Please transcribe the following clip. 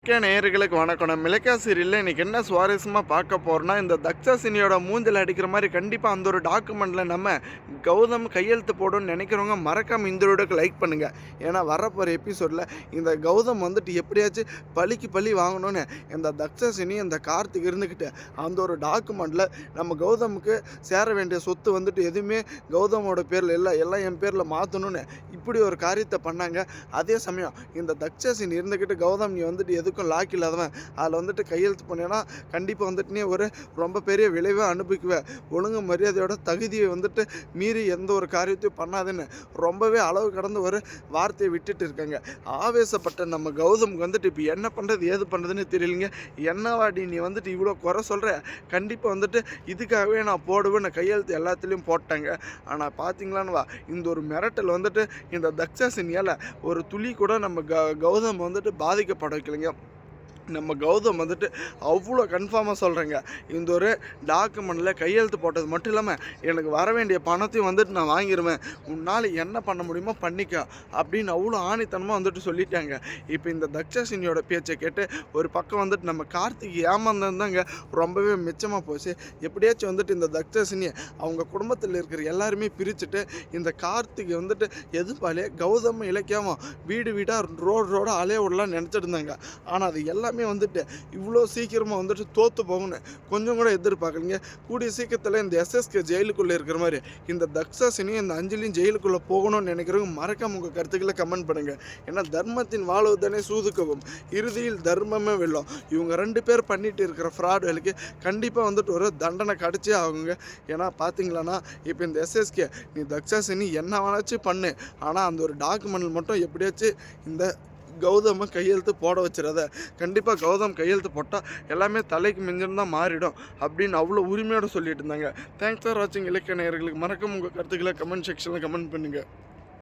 நேயர்களுக்கு வணக்கம். நம்ம மிளகா சீரியலில் இன்றைக்கி என்ன சுவாரஸ்யமாக பார்க்க போகிறோன்னா, இந்த தக்ஷாசினியோட மூஞ்சில் அடிக்கிற மாதிரி கண்டிப்பாக அந்த ஒரு டாக்குமெண்ட்டில் நம்ம கௌதம் கையெழுத்து போடணும்னு நினைக்கிறவங்க மறக்காமல் இந்த வீடியோக்கு லைக் பண்ணுங்கள். ஏன்னா வரப்போகிற எபிசோடில் இந்த கௌதம் வந்துட்டு எப்படியாச்சும் பழிக்கு பழி வாங்கணும்னு இந்த தக்ஷாசினி இந்த கார்த்திக் இருந்துக்கிட்டு அந்த ஒரு டாக்குமெண்ட்டில் நம்ம கௌதமுக்கு சேர வேண்டிய சொத்து வந்துட்டு எதுவுமே கௌதமோட பேரில் இல்லை, எல்லாம் என் பேரில் மாற்றணும்னு இப்படி ஒரு காரியத்தை பண்ணாங்க. அதே சமயம் இந்த தக்ஷாசினி இருந்துக்கிட்டு கௌதம் நீ வந்துட்டு எதுக்கும் லாக் இல்லாதவன், அதில் வந்துட்டு கையெழுத்து பண்ணேன்னா கண்டிப்பாக வந்துட்டு நீ ஒரு ரொம்ப பெரிய விளைவை அனுபவிக்குவேன், ஒழுங்கு மரியாதையோட தகுதியை வந்துட்டு மீறி எந்த ஒரு காரியத்தையும் பண்ணாதுன்னு ரொம்பவே அளவு கடந்த ஒரு வார்த்தையை விட்டுட்டு இருக்காங்க. ஆவேசப்பட்ட நம்ம கௌதமுக்கு வந்துட்டு இப்போ என்ன பண்ணுறது ஏது பண்ணுறதுன்னு தெரியலைங்க. என்னவாடி நீ வந்துட்டு இவ்வளோ குறை சொல்கிற, கண்டிப்பாக வந்துட்டு இதுக்காகவே நான் போடுவேன் கையெழுத்து எல்லாத்துலேயும் போட்டாங்க. ஆனால் பார்த்தீங்களான்னு வா, இந்த ஒரு மிரட்டல் வந்துட்டு இந்த தக்ஷாசினியால் ஒரு துளி கூட நம்ம கௌதம் வந்துட்டு பாதிக்கப்பட வைக்கலைங்க. நம்ம கௌதம் வந்துட்டு அவ்வளோ கன்ஃபார்மாக சொல்கிறேங்க, இந்த ஒரு டாக்குமெண்ட்டில் கையெழுத்து போட்டது மட்டும் இல்லாமல் எனக்கு வர வேண்டிய பணத்தையும் வந்துட்டு நான் வாங்கிடுவேன், உன்னால் என்ன பண்ண முடியுமோ பண்ணிக்க அப்படின்னு அவ்வளோ ஆணித்தனமாக வந்துட்டு சொல்லிட்டாங்க. இப்போ இந்த தக்ஷாசினியோட பேச்சை கேட்டு ஒரு பக்கம் வந்துட்டு நம்ம கார்த்திக் ஏமாந்தாங்க ரொம்பவே மிச்சமாக போச்சு. எப்படியாச்சும் வந்துட்டு இந்த தக்ஷாசினியை அவங்க குடும்பத்தில் இருக்கிற எல்லாருமே பிரிச்சுட்டு இந்த கார்த்திக் வந்துட்டு எதுப்பாலே கௌதம் இலக்கியமாக வீடு வீடாக ரோடாக அலைய விடலாம் நினச்சிட்டு இருந்தாங்க. ஆனால் அது எல்லாம் வந்துட்டு இவ்வளோ சீக்கிரமாக வந்துட்டு தோற்று போகணும்னு கொஞ்சம் கூட எதிர்பார்க்கலீங்க. கூடிய சீக்கிரத்தில் இந்த எஸ்எஸ்கே ஜெயிலுக்குள்ளே இருக்கிற மாதிரி இந்த தக்ஷாசினியும் இந்த அஞ்சலியும் ஜெயிலுக்குள்ளே போகணும்னு நினைக்கிறவங்க மறக்காம உங்கள் கருத்துக்களை கமெண்ட் பண்ணுங்கள். ஏன்னா தர்மத்தின் வாழ்வுதானே சூதுக்கவும், இறுதியில் தர்மமே வெல்லும். இவங்க ரெண்டு பேர் பண்ணிட்டு இருக்கிற ஃப்ராடுகளுக்கு கண்டிப்பாக வந்துட்டு ஒரு தண்டனை கிடச்சே ஆகுங்க. ஏன்னா பார்த்தீங்களான்னா இப்போ இந்த எஸ்எஸ்கே நீ தக்ஷாசினி என்ன வேணாச்சும் பண்ணு, ஆனால் அந்த ஒரு டாக்குமெண்ட் மட்டும் எப்படியாச்சும் இந்த கௌதமை கையெழுத்து போட வச்சிடாத, கண்டிப்பாக கௌதம் கையெழுத்து போட்டால் எல்லாமே தலைக்கு மிஞ்சின்னு தான் மாறிடும் அப்படின்னு அவ்வளோ உரிமையோடு சொல்லிட்டு இருந்தாங்க. தேங்க்ஸ் ஃபார் வாட்சிங். இலக்கிய நேயர்களுக்கு மறக்காம உங்கள் கருத்துக்களை கமெண்ட் செக்ஷனில் கமெண்ட் பண்ணுங்கள்.